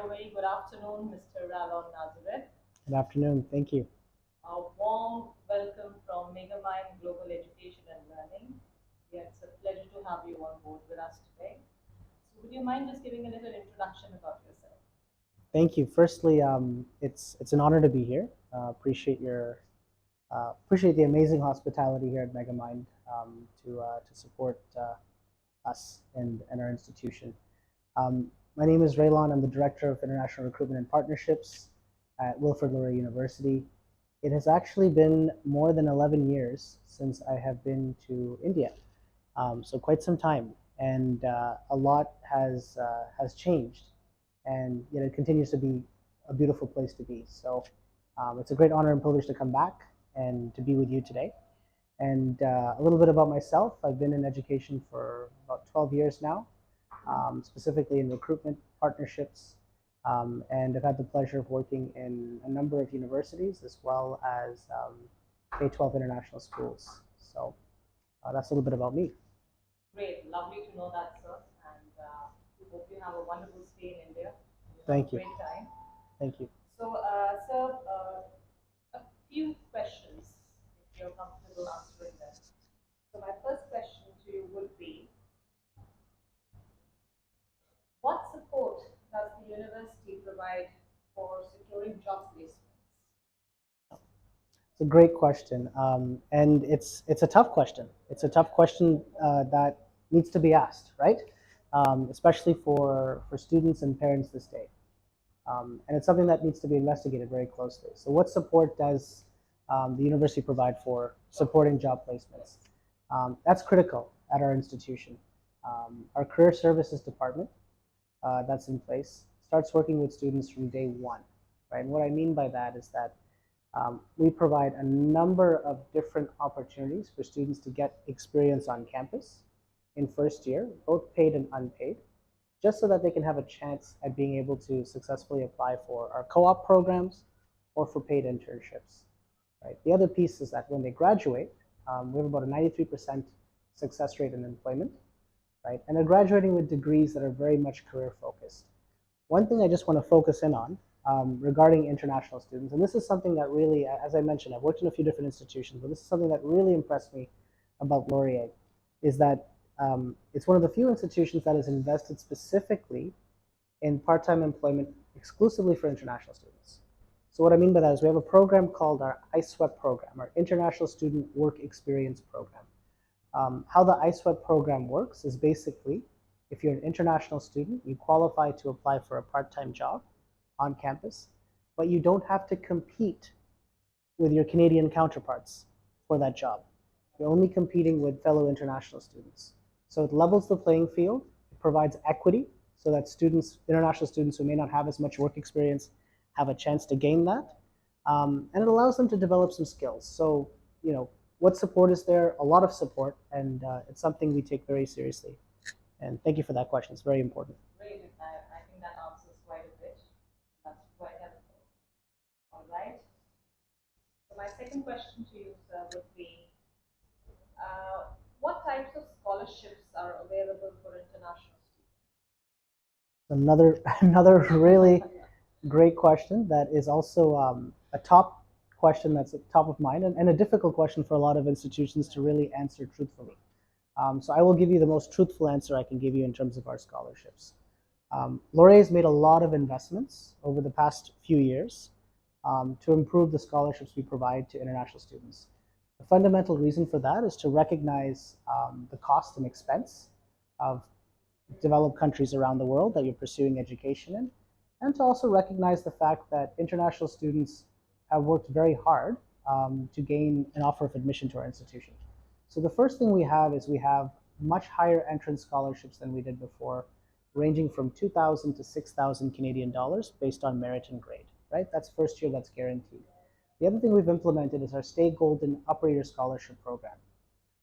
a very good afternoon, Mr. Ralon Nazareth. Good afternoon. Thank you. A warm welcome from Megamind Global Education and Learning. It's a pleasure to have you on board with us today. So, would you mind just giving a little introduction about yourself? Thank you. Firstly, it's an honor to be here. Appreciate the amazing hospitality here at Megamind to support us and our institution. My name is Ralon. I'm the Director of International Recruitment and Partnerships at Wilfrid Laurier University. It has actually been more than 11 years since I have been to India, so quite some time, and a lot has changed, and yet it continues to be a beautiful place to be. So it's a great honor and privilege to come back and to be with you today. And a little bit about myself. I've been in education for about 12 years now, specifically in recruitment partnerships, and I've had the pleasure of working in a number of universities as well as K-12 international schools. So that's a little bit about me. Great, lovely to know that, sir. And we hope you have a wonderful stay in India. Thank you. Great time. Thank you. So, sir, a few questions, if you're comfortable answering them. So, my first question to you would be, what support does the university provide for securing job placements? It's a great question, and it's a tough question. It's a tough question that needs to be asked, right? Especially for students and parents this day. And it's something that needs to be investigated very closely. So what support does the university provide for supporting job placements? That's critical at our institution. Our career services department that's in place starts working with students from day one, right? And what I mean by that is that we provide a number of different opportunities for students to get experience on campus in first year, both paid and unpaid, just so that they can have a chance at being able to successfully apply for our co-op programs or for paid internships. Right? The other piece is that when they graduate, we have about a 93% success rate in employment, right? And they're graduating with degrees that are very much career focused. One thing I just want to focus in on regarding international students, and this is something that really, as I mentioned, I've worked in a few different institutions, but this is something that really impressed me about Laurier, is that it's one of the few institutions that has invested specifically in part-time employment exclusively for international students. So what I mean by that is we have a program called our ISWEP program, our International Student Work Experience Program. How the ISWEP program works is basically, if you're an international student, you qualify to apply for a part-time job on campus, but you don't have to compete with your Canadian counterparts for that job. You're only competing with fellow international students. So it levels the playing field, it provides equity so that students, international students who may not have as much work experience have a chance to gain that. And it allows them to develop some skills. So, you know, what support is there? A lot of support, and it's something we take very seriously. And thank you for that question. It's very important. Great, I think that answers quite a bit. That's quite helpful. All right. So, my second question to you, sir, would be, what types of scholarships are available for international Another really great question that is also a top question that's at top of mind, and a difficult question for a lot of institutions to really answer truthfully. So I will give you the most truthful answer I can give you in terms of our scholarships. Laurier has made a lot of investments over the past few years to improve the scholarships we provide to international students. The fundamental reason for that is to recognize the cost and expense of developed countries around the world that you're pursuing education in, and to also recognize the fact that international students have worked very hard to gain an offer of admission to our institution. So the first thing we have is we have much higher entrance scholarships than we did before, ranging from 2,000 to 6,000 Canadian dollars based on merit and grade, right? That's first year, that's guaranteed. The other thing we've implemented is our Stay Golden Upper Year Scholarship Program,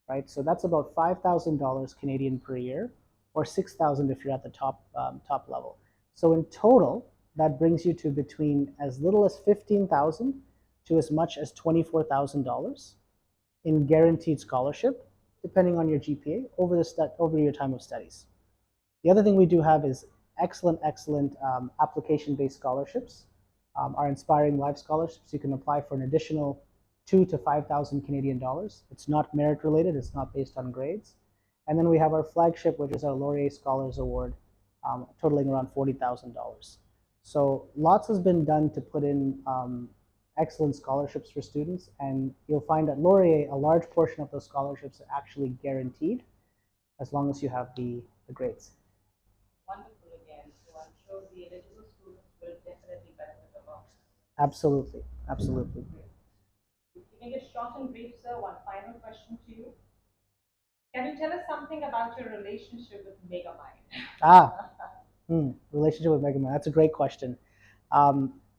right? So that's about $5,000 Canadian per year, or 6,000 if you're at the top level. So in total, that brings you to between as little as 15,000 to as much as $24,000 in guaranteed scholarship, depending on your GPA over your time of studies. The other thing we do have is excellent application-based scholarships. Our Inspiring Life Scholarships, you can apply for an additional 2,000 to 5,000 Canadian dollars. It's not merit related, it's not based on grades. And then we have our flagship, which is our Laurier Scholars Award, totaling around $40,000. So lots has been done to put in excellent scholarships for students, and you'll find at Laurier, a large portion of those scholarships are actually guaranteed as long as you have the grades. Wonderful again. So I'm sure the eligible students will definitely benefit a lot. Absolutely, absolutely. Keeping it short and brief, sir, one final question to you. Can you tell us something about your relationship with Megamind? Ah, relationship with Megamind. That's a great question.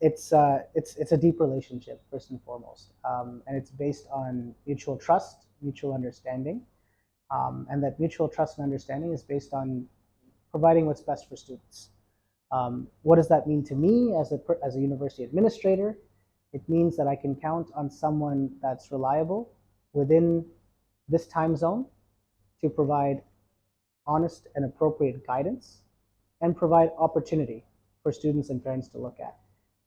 It's a deep relationship first and foremost, and it's based on mutual trust, mutual understanding, and that mutual trust and understanding is based on providing what's best for students. What does that mean to me as a university administrator? It means that I can count on someone that's reliable within this time zone to provide honest and appropriate guidance and provide opportunity for students and parents to look at.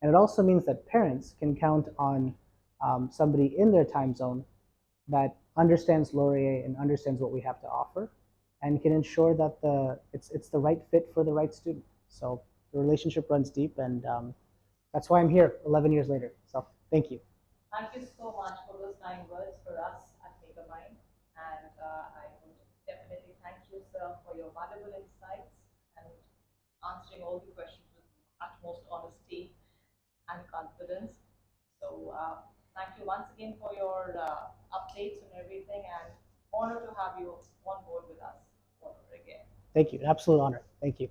And it also means that parents can count on somebody in their time zone that understands Laurier and understands what we have to offer and can ensure that it's the right fit for the right student. So the relationship runs deep, and that's why I'm here 11 years later. So thank you. Thank you so much for those kind words for us at Megamind. And I would definitely thank you, sir, for your valuable insights and answering all the questions with utmost honesty and confidence. So thank you once again for your updates and everything, and honor to have you on board with us over again. Thank you. An absolute honor. Thank you.